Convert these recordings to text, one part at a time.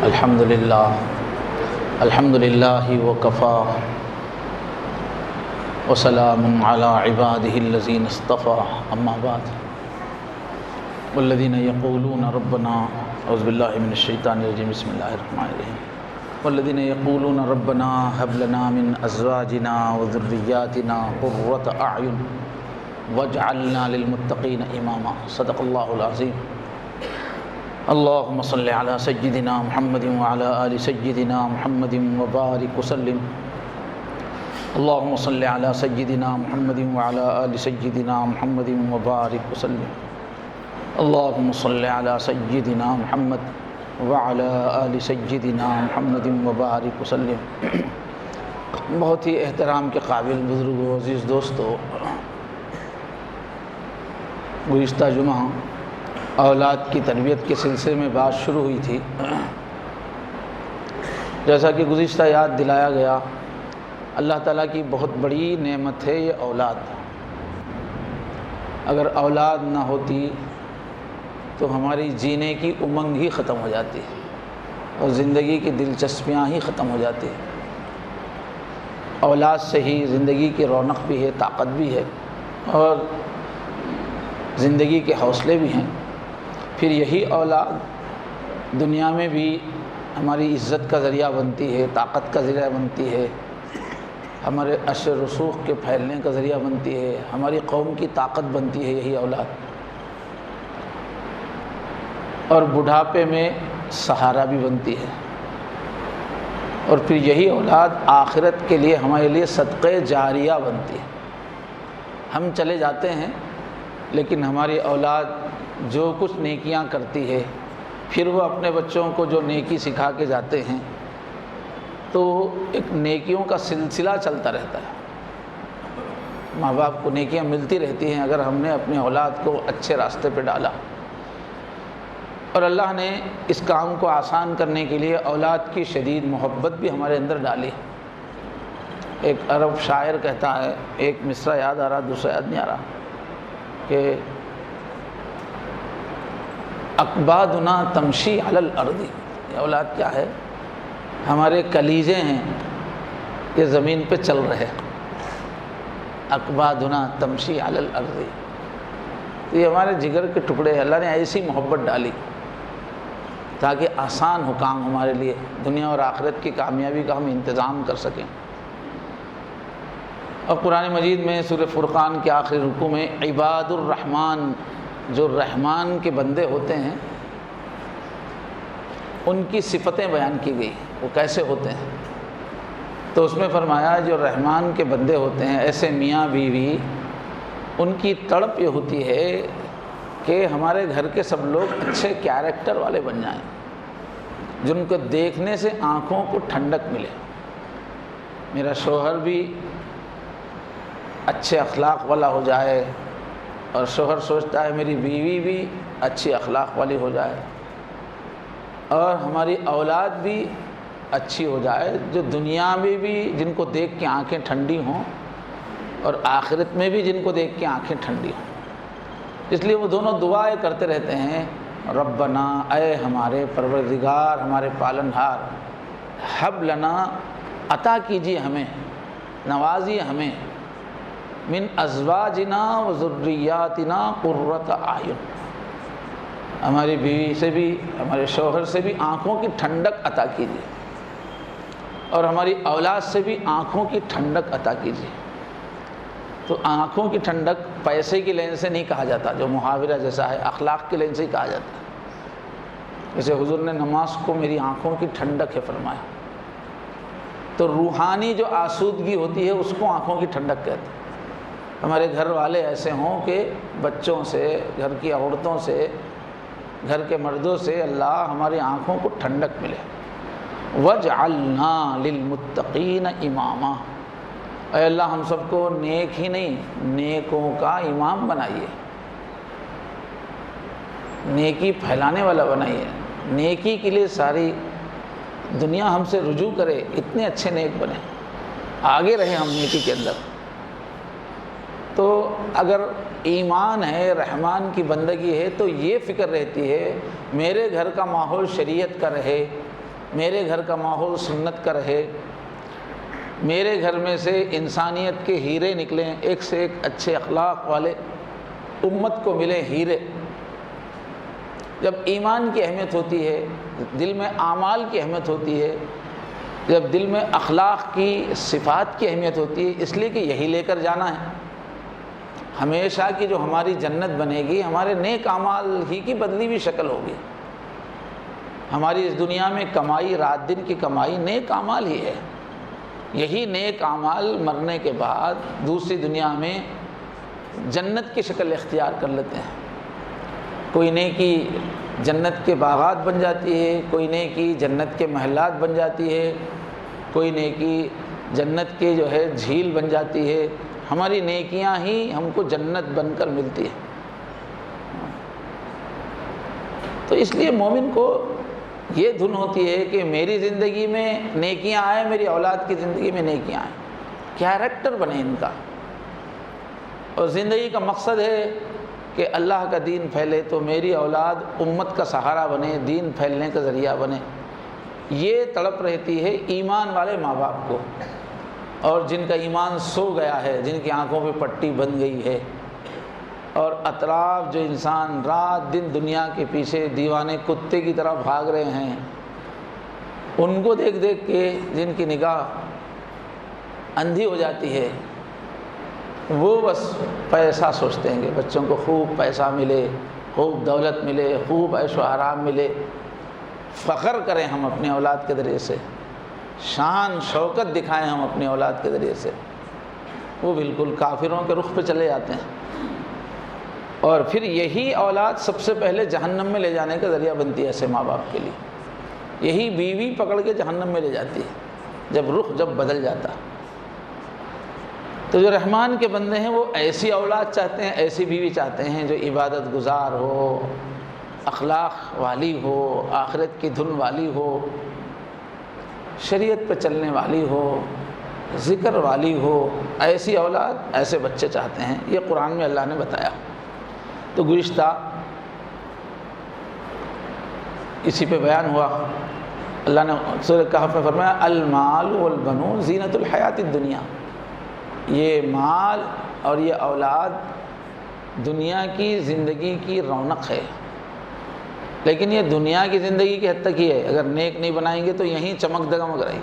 الحمد للہ وکفا وسلام علی عباده الذین اصطفى اما بعد والذین یقولون ربنا اعوذ باللہ من الشیطان الرجیم بسم اللہ الرحمن الرحیم والذین یقولون ربنا هب لنا من ازواجنا وذریاتنا قرۃ اعین واجعلنا للمتقین اماما صدق اللہ العظیم اللہم صل علی سیدنا محمد وعلی آل سیدنا محمد وبارک وسلم اللہم صل علی سیدنا محمد وعلی آل سیدنا محمد وبارک وسلم اللہم صل علی سیدنا محمد وعلی آل سیدنا محمد وبارک وسلم۔ بہت ہی احترام کے قابل بزرگوں، عزیز دوستو، گزشتہ جمعہ اولاد کی تربیت کے سلسلے میں بات شروع ہوئی تھی۔ جیسا کہ گزشتہ یاد دلایا گیا، اللہ تعالیٰ کی بہت بڑی نعمت ہے یہ اولاد۔ اگر اولاد نہ ہوتی تو ہماری جینے کی امنگ ہی ختم ہو جاتی ہے اور زندگی کی دلچسپیاں ہی ختم ہو جاتی ہیں۔ اولاد سے ہی زندگی کی رونق بھی ہے، طاقت بھی ہے اور زندگی کے حوصلے بھی ہیں۔ پھر یہی اولاد دنیا میں بھی ہماری عزت کا ذریعہ بنتی ہے، طاقت کا ذریعہ بنتی ہے، ہمارے عشر رسوخ کے پھیلنے کا ذریعہ بنتی ہے، ہماری قوم کی طاقت بنتی ہے یہی اولاد، اور بڑھاپے میں سہارا بھی بنتی ہے۔ اور پھر یہی اولاد آخرت کے لیے ہمارے لیے صدقہ جاریہ بنتی ہے۔ ہم چلے جاتے ہیں لیکن ہماری اولاد جو کچھ نیکیاں کرتی ہے، پھر وہ اپنے بچوں کو جو نیکی سکھا کے جاتے ہیں تو ایک نیکیوں کا سلسلہ چلتا رہتا ہے۔ ماں باپ کو نیکیاں ملتی رہتی ہیں اگر ہم نے اپنی اولاد کو اچھے راستے پہ ڈالا۔ اور اللہ نے اس کام کو آسان کرنے کے لیے اولاد کی شدید محبت بھی ہمارے اندر ڈالی۔ ایک عرب شاعر کہتا ہے، ایک مصرع یاد آ رہا، دوسرا یاد نہیں آ رہا، کہ اکبادنا تمشی علی الارض، یہ اولاد کیا ہے؟ ہمارے کلیجے ہیں یہ زمین پہ چل رہے۔ اکبادنا تمشی علی الارض، تو یہ ہمارے جگر کے ٹکڑے ہیں۔ اللہ نے ایسی محبت ڈالی تاکہ آسان ہو کام ہمارے لیے، دنیا اور آخرت کی کامیابی کا ہم انتظام کر سکیں۔ اور قرآن مجید میں سورہ فرقان کے آخری رکوع میں عباد الرحمن، جو رحمان کے بندے ہوتے ہیں، ان کی صفتیں بیان کی گئی، وہ کیسے ہوتے ہیں۔ تو اس میں فرمایا جو رحمان کے بندے ہوتے ہیں، ایسے میاں بیوی، ان کی تڑپ یہ ہوتی ہے کہ ہمارے گھر کے سب لوگ اچھے کیریکٹر والے بن جائیں، جن کو دیکھنے سے آنکھوں کو ٹھنڈک ملے۔ میرا شوہر بھی اچھے اخلاق والا ہو جائے، اور شوہر سوچتا ہے میری بیوی بھی اچھی اخلاق والی ہو جائے، اور ہماری اولاد بھی اچھی ہو جائے، جو دنیا میں بھی جن کو دیکھ کے آنکھیں ٹھنڈی ہوں اور آخرت میں بھی جن کو دیکھ کے آنکھیں ٹھنڈی ہوں۔ اس لیے وہ دونوں دعائیں کرتے رہتے ہیں، ربنا، اے ہمارے پروردگار، ہمارے پالنہار، حب لنا، عطا کیجیے ہمیں، نوازیے ہمیں، من ازواجنا و ذریاتنا قرۃ اعین، ہماری بیوی سے بھی، ہمارے شوہر سے بھی آنکھوں کی ٹھنڈک عطا کیجیے، اور ہماری اولاد سے بھی آنکھوں کی ٹھنڈک عطا کیجیے۔ تو آنکھوں کی ٹھنڈک پیسے کی لین سے نہیں کہا جاتا، جو محاورہ جیسا ہے، اخلاق کی لین سے ہی کہا جاتا ہے۔ جیسے حضور نے نماز کو میری آنکھوں کی ٹھنڈک ہے فرمایا، تو روحانی جو آسودگی ہوتی ہے اس کو آنکھوں کی ٹھنڈک کہتے ہیں۔ ہمارے گھر والے ایسے ہوں کہ بچوں سے، گھر کی عورتوں سے، گھر کے مردوں سے اللہ ہماری آنکھوں کو ٹھنڈک ملے۔ وَاجْعَلْنَا لِلْمُتَّقِينَ إِمَامًا، اے اللہ ہم سب کو نیک ہی نہیں، نیکوں کا امام بنائیے، نیکی پھیلانے والا بنائیے، نیکی کے لیے ساری دنیا ہم سے رجوع کرے، اتنے اچھے نیک بنے، آگے رہیں ہم نیکی کے اندر۔ تو اگر ایمان ہے، رحمان کی بندگی ہے، تو یہ فکر رہتی ہے میرے گھر کا ماحول شریعت کا رہے، میرے گھر کا ماحول سنت کا رہے، میرے گھر میں سے انسانیت کے ہیرے نکلیں، ایک سے ایک اچھے اخلاق والے امت کو ملے ہیرے۔ جب ایمان کی اہمیت ہوتی ہے، دل میں اعمال کی اہمیت ہوتی ہے، جب دل میں اخلاق کی صفات کی اہمیت ہوتی ہے، اس لیے کہ یہی لے کر جانا ہے۔ ہمیشہ کی جو ہماری جنت بنے گی، ہمارے نیک اعمال ہی کی بدلی ہوئی شکل ہوگی۔ ہماری اس دنیا میں کمائی، رات دن کی کمائی نیک اعمال ہی ہے۔ یہی نیک اعمال مرنے کے بعد دوسری دنیا میں جنت کی شکل اختیار کر لیتے ہیں۔ کوئی نیکی جنت کے باغات بن جاتی ہے، کوئی نیکی جنت کے محلات بن جاتی ہے، کوئی نیکی جنت کے جو ہے جھیل بن جاتی ہے۔ ہماری نیکیاں ہی ہم کو جنت بن کر ملتی ہے۔ تو اس لیے مومن کو یہ دھن ہوتی ہے کہ میری زندگی میں نیکیاں آئیں، میری اولاد کی زندگی میں نیکیاں آئیں، کیریکٹر بنے ان کا۔ اور زندگی کا مقصد ہے کہ اللہ کا دین پھیلے، تو میری اولاد امت کا سہارا بنے، دین پھیلنے کا ذریعہ بنے۔ یہ تڑپ رہتی ہے ایمان والے ماں باپ کو، اور جن کا ایمان سو گیا ہے، جن کی آنکھوں پہ پٹی بن گئی ہے، اور اطراف جو انسان رات دن دنیا کے پیچھے دیوانے کتے کی طرح بھاگ رہے ہیں، ان کو دیکھ دیکھ کے جن کی نگاہ اندھی ہو جاتی ہے، وہ بس پیسہ سوچتے ہیں کہ بچوں کو خوب پیسہ ملے، خوب دولت ملے، خوب عیش و آرام ملے، فخر کریں ہم اپنے اولاد کے ذریعے سے، شان شوکت دکھائیں ہم اپنی اولاد کے ذریعے سے۔ وہ بالکل کافروں کے رخ پہ چلے جاتے ہیں، اور پھر یہی اولاد سب سے پہلے جہنم میں لے جانے کا ذریعہ بنتی ہے ایسے ماں باپ کے لیے۔ یہی بیوی پکڑ کے جہنم میں لے جاتی ہے جب بدل جاتا۔ تو جو رحمان کے بندے ہیں وہ ایسی اولاد چاہتے ہیں، ایسی بیوی چاہتے ہیں جو عبادت گزار ہو، اخلاق والی ہو، آخرت کی دھن والی ہو، شریعت پہ چلنے والی ہو، ذکر والی ہو۔ ایسی اولاد، ایسے بچے چاہتے ہیں، یہ قرآن میں اللہ نے بتایا۔ تو گزشتہ اسی پہ بیان ہوا، اللہ نے سورہ کہف میں فرمایا المال والبنون زینت الحیات الدنیا۔ یہ مال اور یہ اولاد دنیا کی زندگی کی رونق ہے، لیکن یہ دنیا کی زندگی کی حد تک ہی ہے۔ اگر نیک نہیں بنائیں گے تو یہیں چمک دگمگ رہے گی۔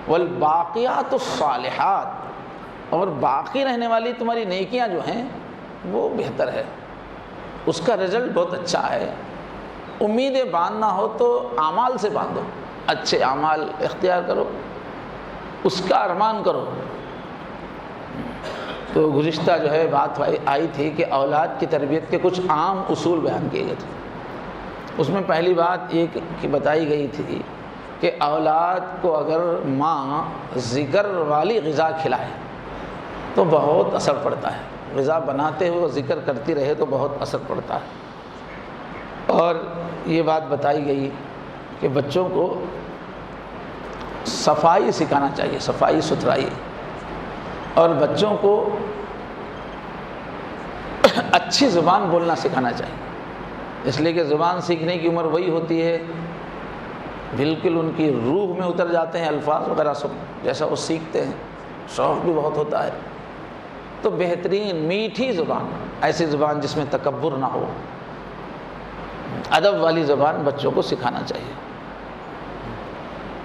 والباقیات الصالحات، اور باقی رہنے والی تمہاری نیکیاں جو ہیں وہ بہتر ہے، اس کا رزلٹ بہت اچھا ہے۔ امیدیں باندھنا ہو تو اعمال سے باندھو، اچھے اعمال اختیار کرو، اس کا ارمان کرو۔ تو گزشتہ جو ہے بات آئی تھی کہ اولاد کی تربیت کے کچھ عام اصول بیان کیے گئے تھے۔ اس میں پہلی بات یہ کہ بتائی گئی تھی کہ اولاد کو اگر ماں ذکر والی غذا کھلائے تو بہت اثر پڑتا ہے، غذا بناتے ہوئے ذکر کرتی رہے تو بہت اثر پڑتا ہے۔ اور یہ بات بتائی گئی کہ بچوں کو صفائی سکھانا چاہیے، صفائی ستھرائی، اور بچوں کو اچھی زبان بولنا سکھانا چاہیے، اس لیے کہ زبان سیکھنے کی عمر وہی ہوتی ہے، بالکل ان کی روح میں اتر جاتے ہیں الفاظ وغیرہ سب، جیسا وہ سیکھتے ہیں، شوق بھی بہت ہوتا ہے۔ تو بہترین میٹھی زبان، ایسی زبان جس میں تکبر نہ ہو، ادب والی زبان بچوں کو سکھانا چاہیے۔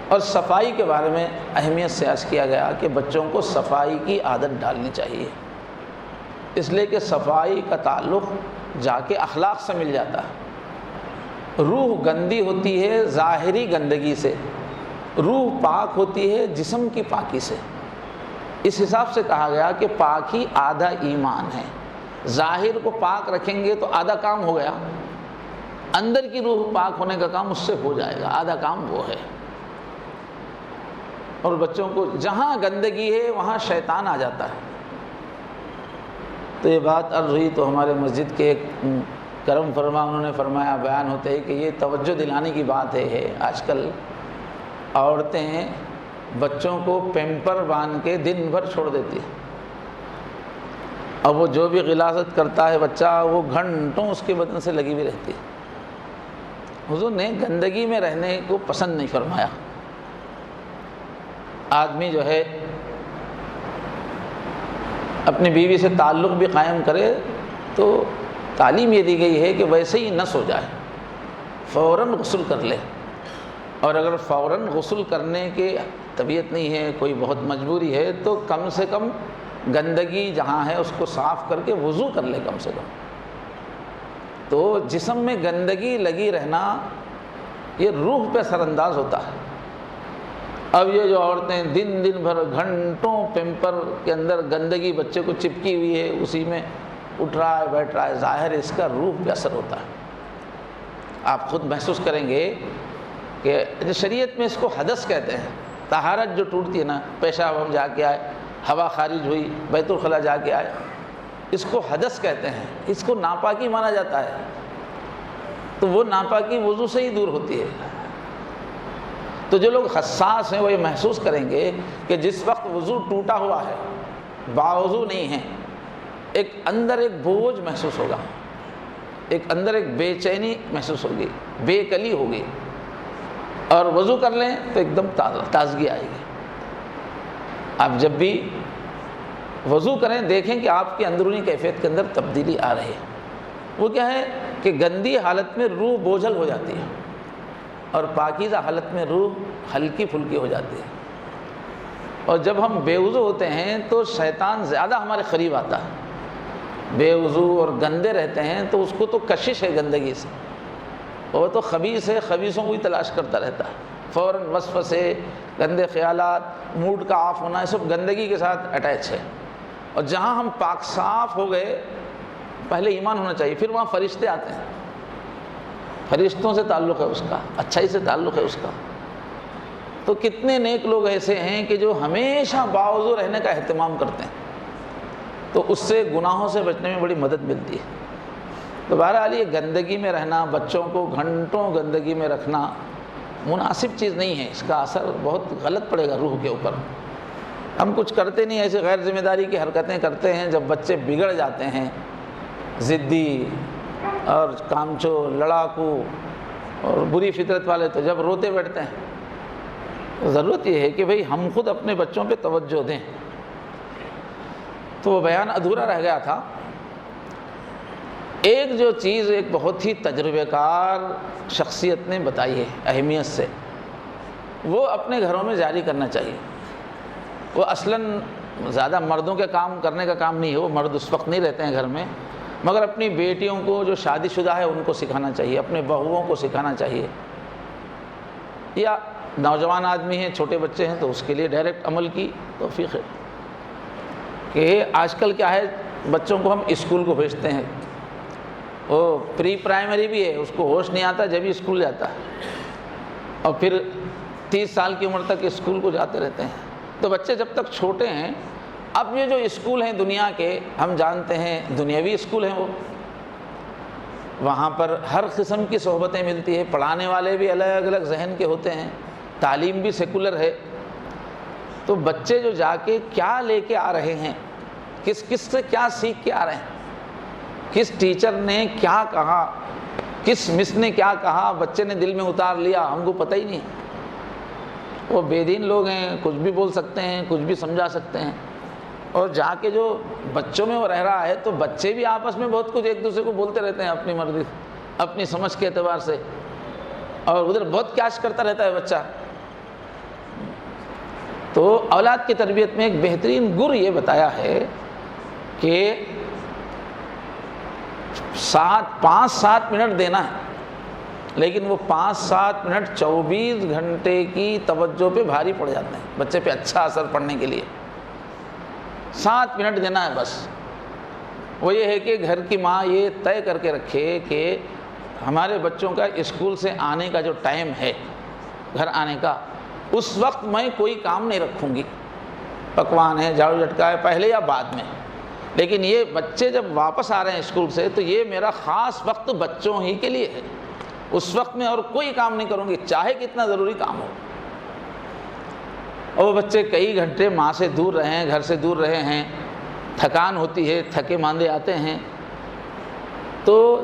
اور صفائی کے بارے میں اہمیت سے عرض کیا گیا کہ بچوں کو صفائی کی عادت ڈالنی چاہیے، اس لیے کہ صفائی کا تعلق جا کے اخلاق سے مل جاتا ہے۔ روح گندی ہوتی ہے ظاہری گندگی سے، روح پاک ہوتی ہے جسم کی پاکی سے۔ اس حساب سے کہا گیا کہ پاکی آدھا ایمان ہے، ظاہر کو پاک رکھیں گے تو آدھا کام ہو گیا، اندر کی روح پاک ہونے کا کام اس سے ہو جائے گا، آدھا کام وہ ہے۔ اور بچوں کو جہاں گندگی ہے وہاں شیطان آ جاتا ہے۔ تو یہ بات عرض ہوئی تو ہمارے مسجد کے ایک کرم فرما انہوں نے فرمایا، بیان ہوتے ہیں کہ یہ توجہ دلانے کی بات ہے آج کل عورتیں بچوں کو پیمپر باندھ کے دن بھر چھوڑ دیتی ہے، اب وہ جو بھی غلاظت کرتا ہے بچہ وہ گھنٹوں اس کے بدن سے لگی ہوئی رہتی ہے۔ حضور نے گندگی میں رہنے کو پسند نہیں فرمایا، آدمی جو ہے اپنی بیوی سے تعلق بھی قائم کرے تو تعلیم یہ دی گئی ہے کہ ویسے ہی نس ہو جائے، فوراً غسل کر لے، اور اگر فوراً غسل کرنے کے طبیعت نہیں ہے، کوئی بہت مجبوری ہے، تو کم سے کم گندگی جہاں ہے اس کو صاف کر کے وضو کر لے کم سے کم۔ تو جسم میں گندگی لگی رہنا یہ روح پہ اثر انداز ہوتا ہے۔ اب یہ جو عورتیں دن بھر گھنٹوں پیمپر کے اندر گندگی بچے کو چپکی ہوئی ہے، اسی میں اٹھ رہا ہے بیٹھ رہا ہے، ظاہر اس کا روح پہ اثر ہوتا ہے۔ آپ خود محسوس کریں گے کہ شریعت میں اس کو حدث کہتے ہیں، طہارت جو ٹوٹتی ہے نا، پیشاب ہم جا کے آئے، ہوا خارج ہوئی، بیت الخلا جا کے آئے، اس کو حدث کہتے ہیں، اس کو ناپاکی مانا جاتا ہے۔ تو وہ ناپاکی وضو سے ہی دور ہوتی ہے۔ تو جو لوگ حساس ہیں وہ یہ محسوس کریں گے کہ جس وقت وضو ٹوٹا ہوا ہے، باوضو نہیں ہے، ایک اندر ایک بوجھ محسوس ہوگا، ایک اندر ایک بے چینی محسوس ہوگی، بے کلی ہوگی، اور وضو کر لیں تو ایک دم تازگی آئے گی۔ آپ جب بھی وضو کریں دیکھیں کہ آپ کی اندرونی کیفیت کے اندر تبدیلی آ رہی ہے۔ وہ کیا ہے کہ گندی حالت میں روح بوجھل ہو جاتی ہے، اور پاکیزہ حالت میں روح ہلکی پھلکی ہو جاتی ہے۔ اور جب ہم بے وضو ہوتے ہیں تو شیطان زیادہ ہمارے قریب آتا ہے۔ بے وضو اور گندے رہتے ہیں تو اس کو تو کشش ہے گندگی سے، وہ تو خبیث ہے، خبیثوں کو ہی تلاش کرتا رہتا ہے، فوراً وسوسے، گندے خیالات، موڈ کا آف ہونا، یہ سب گندگی کے ساتھ اٹیچ ہے۔ اور جہاں ہم پاک صاف ہو گئے، پہلے ایمان ہونا چاہیے، پھر وہاں فرشتے آتے ہیں، فرشتوں سے تعلق ہے اس کا، اچھائی سے تعلق ہے اس کا۔ تو کتنے نیک لوگ ایسے ہیں کہ جو ہمیشہ باوضو رہنے کا اہتمام کرتے ہیں، تو اس سے گناہوں سے بچنے میں بڑی مدد ملتی ہے۔ تو بہرحال یہ گندگی میں رہنا، بچوں کو گھنٹوں گندگی میں رکھنا مناسب چیز نہیں ہے، اس کا اثر بہت غلط پڑے گا روح کے اوپر۔ ہم کچھ کرتے نہیں، ایسے غیر ذمہ داری کی حرکتیں کرتے ہیں، جب بچے بگڑ جاتے ہیں، ضدی اور کامچور، لڑاکو اور بری فطرت والے، تو جب روتے بیٹھتے ہیں۔ ضرورت یہ ہے کہ بھئی ہم خود اپنے بچوں پہ توجہ دیں۔ تو وہ بیان ادھورا رہ گیا تھا۔ ایک جو چیز ایک بہت ہی تجربہ کار شخصیت نے بتائی ہے اہمیت سے، وہ اپنے گھروں میں جاری کرنا چاہیے۔ وہ اصلاً زیادہ مردوں کے کام کرنے کا کام نہیں ہے، وہ مرد اس وقت نہیں رہتے ہیں گھر میں، مگر اپنی بیٹیوں کو جو شادی شدہ ہے ان کو سکھانا چاہیے، اپنے بہوؤں کو سکھانا چاہیے، یا نوجوان آدمی ہیں، چھوٹے بچے ہیں تو اس کے لیے ڈائریکٹ عمل کی توفیق ہے۔ کہ آج کل کیا ہے، بچوں کو ہم اسکول کو بھیجتے ہیں، وہ پری پرائمری بھی ہے، اس کو ہوش نہیں آتا جب ہی اسکول جاتا ہے، اور پھر 30 سال کی عمر تک اسکول کو جاتے رہتے ہیں۔ تو بچے جب تک چھوٹے ہیں، اب یہ جو اسکول ہیں دنیا کے، ہم جانتے ہیں دنیاوی اسکول ہیں، وہ وہاں پر ہر قسم کی صحبتیں ملتی ہیں، پڑھانے والے بھی الگ الگ ذہن کے ہوتے ہیں، تعلیم بھی سیکولر ہے۔ تو بچے جو جا کے کیا لے کے آ رہے ہیں، کس سے کیا سیکھ کے آ رہے ہیں، کس ٹیچر نے کیا کہا، کس مس نے کیا کہا، بچے نے دل میں اتار لیا، ہم کو پتہ ہی نہیں۔ وہ بے دین لوگ ہیں، کچھ بھی بول سکتے ہیں، کچھ بھی سمجھا سکتے ہیں، اور جا کے جو بچوں میں وہ رہ رہا ہے، تو بچے بھی آپس میں بہت کچھ ایک دوسرے کو بولتے رہتے ہیں اپنی مرضی، اپنی سمجھ کے اعتبار سے، اور ادھر بہت کیاش کرتا رہتا ہے بچہ۔ تو اولاد کی تربیت میں ایک بہترین گر یہ بتایا ہے کہ 5-7 منٹ دینا ہے، لیکن وہ 5-7 منٹ 24 گھنٹے کی توجہ پہ بھاری پڑ جاتے ہیں، بچے پہ اچھا اثر پڑنے کے لیے 7 منٹ دینا ہے بس۔ وہ یہ ہے کہ گھر کی ماں یہ طے کر کے رکھے کہ ہمارے بچوں کا اسکول سے آنے کا جو ٹائم ہے، گھر آنے کا، اس وقت میں کوئی کام نہیں رکھوں گی، پکوان ہے، جھاڑو جھٹکا ہے، پہلے یا بعد میں، لیکن یہ بچے جب واپس آ رہے ہیں اسکول سے تو یہ میرا خاص وقت بچوں ہی کے لیے ہے، اس وقت میں اور کوئی کام نہیں کروں گی، چاہے کتنا ضروری کام ہو۔ اور وہ بچے کئی گھنٹے ماں سے دور رہے ہیں، گھر سے دور رہے ہیں، تھکان ہوتی ہے، تھکے ماندے آتے ہیں، تو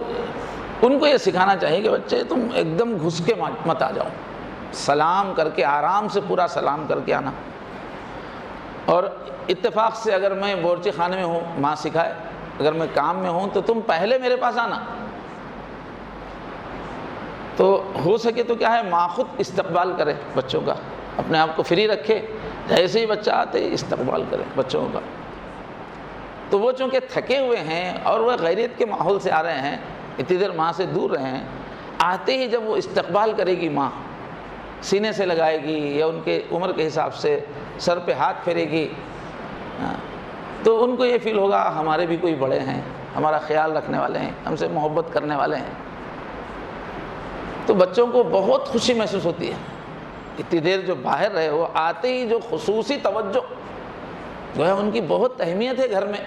ان کو یہ سکھانا چاہیے کہ بچے تم ایک دم گھس کے مت آ جاؤ، سلام کر کے، آرام سے پورا سلام کر کے آنا، اور اتفاق سے اگر میں بورچی خانے میں ہوں ماں سکھائے، اگر میں کام میں ہوں تو تم پہلے میرے پاس آنا۔ تو ہو سکے تو کیا ہے، ماں خود استقبال کرے بچوں کا، اپنے آپ کو فری رکھے، جیسے ہی بچہ آتے ہی استقبال کرے بچوں کا۔ تو وہ چونکہ تھکے ہوئے ہیں اور وہ غیریت کے ماحول سے آ رہے ہیں، اتنی دیر ماں سے دور رہے ہیں، آتے ہی جب وہ استقبال کرے گی ماں، سینے سے لگائے گی یا ان کے عمر کے حساب سے سر پہ ہاتھ پھیرے گی، تو ان کو یہ فیل ہوگا ہمارے بھی کوئی بڑے ہیں، ہمارا خیال رکھنے والے ہیں، ہم سے محبت کرنے والے ہیں۔ تو بچوں کو بہت خوشی محسوس ہوتی ہے، اتنی دیر جو باہر رہے وہ آتے ہی جو خصوصی توجہ جو ہے ان کی بہت اہمیت ہے گھر میں،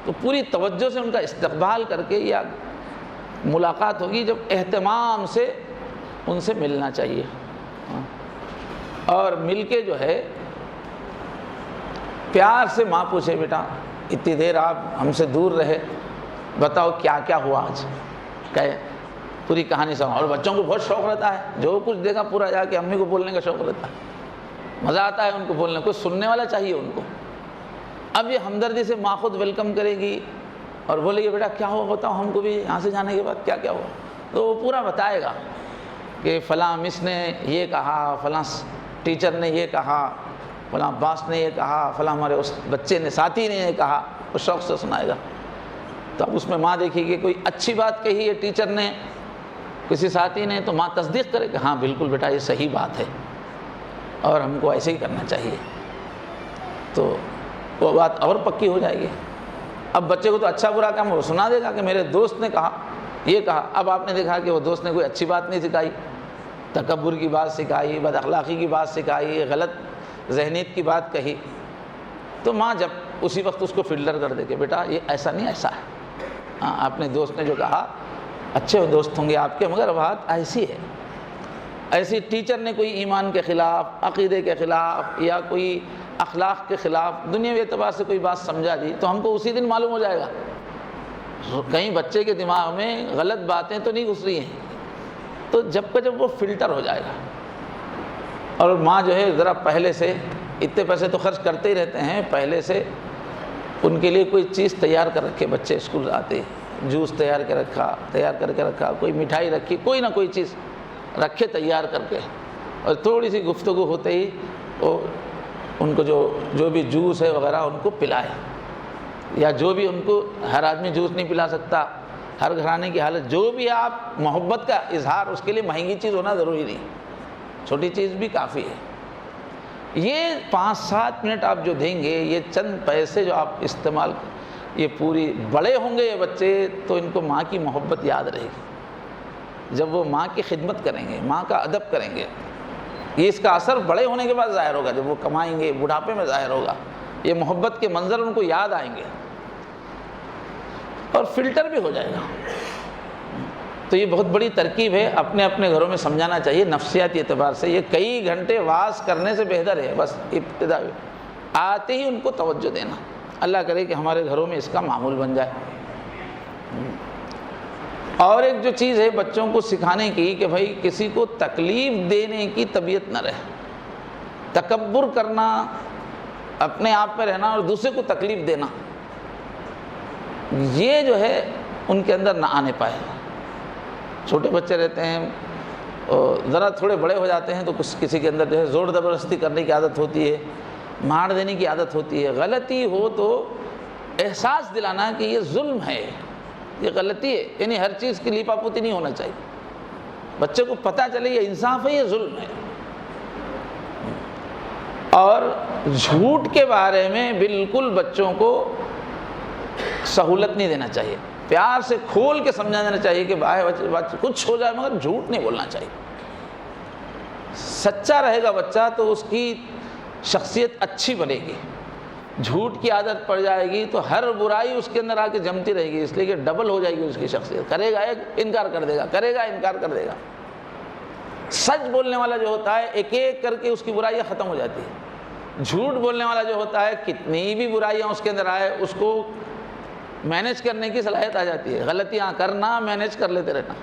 تو پوری توجہ سے ان کا استقبال کر کے یا ملاقات ہوگی، جب اہتمام سے ان سے ملنا چاہیے، اور مل کے جو ہے پیار سے ماں پوچھے بیٹا اتنی دیر آپ ہم سے دور رہے، بتاؤ کیا کیا ہوا آج، کہے پوری کہانی سنا۔ اور بچوں کو بہت شوق رہتا ہے، جو کچھ دیکھا پورا جا کے امی کو بولنے کا شوق رہتا ہے، مزہ آتا ہے ان کو بولنے، کوئی سننے والا چاہیے ان کو۔ اب یہ ہمدردی سے ماں خود ویلکم کرے گی اور بولے گی بیٹا کیا ہوا بتاؤ ہم کو بھی، یہاں سے جانے کے بعد کیا کیا ہوا، تو وہ پورا بتائے گا کہ فلاں مس نے یہ کہا، فلاں ٹیچر نے یہ کہا، فلاں باس نے یہ کہا، فلاں ہمارے اس بچے نے ساتھی نے یہ کہا، وہ شوق سے سنائے گا۔ تو اب اس میں ماں دیکھے گی کوئی اچھی بات کہی ہے ٹیچر نے، کسی ساتھی نے، تو ماں تصدیق کرے کہ ہاں بالکل بیٹا یہ صحیح بات ہے اور ہم کو ایسے ہی کرنا چاہیے، تو وہ بات اور پکی ہو جائے گی۔ اب بچے کو تو اچھا برا کام وہ سنا دے گا کہ میرے دوست نے کہا یہ کہا، اب آپ نے دیکھا کہ وہ دوست نے کوئی اچھی بات نہیں سکھائی، تکبر کی بات سکھائی، بد اخلاقی کی بات سکھائی، غلط ذہنیت کی بات کہی، تو ماں جب اسی وقت اس کو فلٹر کر دے کہ بیٹا یہ ایسا نہیں ایسا ہے، ہاں آپ نے دوست نے جو کہا اچھے دوست ہوں گے آپ کے، مگر بات ایسی ہے، ایسی ٹیچر نے کوئی ایمان کے خلاف، عقیدے کے خلاف یا کوئی اخلاق کے خلاف دنیاوی اعتبار سے کوئی بات سمجھا دی تو ہم کو اسی دن معلوم ہو جائے گا، کہیں بچے کے دماغ میں غلط باتیں تو نہیں گھس رہی ہیں، تو جب وہ فلٹر ہو جائے گا۔ اور ماں جو ہے ذرا پہلے سے، اتنے پیسے تو خرچ کرتے ہی رہتے ہیں، پہلے سے ان کے لیے کوئی چیز تیار کر رکھے، بچے اسکول آتے جوس تیار کر کے رکھا، کوئی مٹھائی رکھی، کوئی نہ کوئی چیز رکھے تیار کر کے، اور تھوڑی سی گفتگو ہوتے ہی وہ ان کو جو بھی جوس ہے وغیرہ ان کو پلائے، یا جو بھی ان کو، ہر آدمی جوس نہیں پلا سکتا، ہر گھرانے کی حالت، جو بھی آپ محبت کا اظہار، اس کے لیے مہنگی چیز ہونا ضروری نہیں، چھوٹی چیز بھی کافی ہے۔ یہ 5-7 منٹ آپ جو دیں گے، یہ چند پیسے جو آپ استعمال، یہ پوری، بڑے ہوں گے یہ بچے تو ان کو ماں کی محبت یاد رہے گی، جب وہ ماں کی خدمت کریں گے، ماں کا ادب کریں گے، یہ اس کا اثر بڑے ہونے کے بعد ظاہر ہوگا، جب وہ کمائیں گے بڑھاپے میں ظاہر ہوگا، یہ محبت کے منظر ان کو یاد آئیں گے اور فلٹر بھی ہو جائے گا۔ تو یہ بہت بڑی ترکیب ہے، اپنے اپنے گھروں میں سمجھانا چاہیے، نفسیاتی اعتبار سے یہ کئی گھنٹے واز کرنے سے بہتر ہے بس ابتدا آتے ہی ان کو توجہ دینا۔ اللہ کرے کہ ہمارے گھروں میں اس کا معمول بن جائے۔ اور ایک جو چیز ہے بچوں کو سکھانے کی کہ بھائی کسی کو تکلیف دینے کی طبیعت نہ رہے، تکبر کرنا، اپنے آپ پہ رہنا اور دوسرے کو تکلیف دینا، یہ جو ہے ان کے اندر نہ آنے پائے۔ چھوٹے بچے رہتے ہیں، ذرا تھوڑے بڑے ہو جاتے ہیں تو کسی کے اندر جو ہے زور زبردستی کرنے کی عادت ہوتی ہے، مار دینے کی عادت ہوتی ہے۔ غلطی ہو تو احساس دلانا کہ یہ ظلم ہے، یہ غلطی ہے، یعنی ہر چیز کی لیپا پوتی نہیں ہونا چاہیے، بچے کو پتہ چلے یہ انصاف ہے، یہ ظلم ہے۔ اور جھوٹ کے بارے میں بالکل بچوں کو سہولت نہیں دینا چاہیے، پیار سے کھول کے سمجھا دینا چاہیے کہ بچہ کچھ ہو جائے مگر جھوٹ نہیں بولنا چاہیے۔ سچا رہے گا بچہ تو اس کی شخصیت اچھی بنے گی، جھوٹ کی عادت پڑ جائے گی تو ہر برائی اس کے اندر آ کے جمتی رہے گی، اس لیے کہ ڈبل ہو جائے گی اس کی شخصیت، کرے گا ایک انکار کر دے گا، کرے گا انکار کر دے گا۔ سچ بولنے والا جو ہوتا ہے ایک ایک کر کے اس کی برائیاں ختم ہو جاتی ہیں، جھوٹ بولنے والا جو ہوتا ہے کتنی بھی برائیاں اس کے اندر آئے اس کو مینیج کرنے کی صلاحیت آ جاتی ہے، غلطیاں کرنا، مینیج کر لیتے رہنا،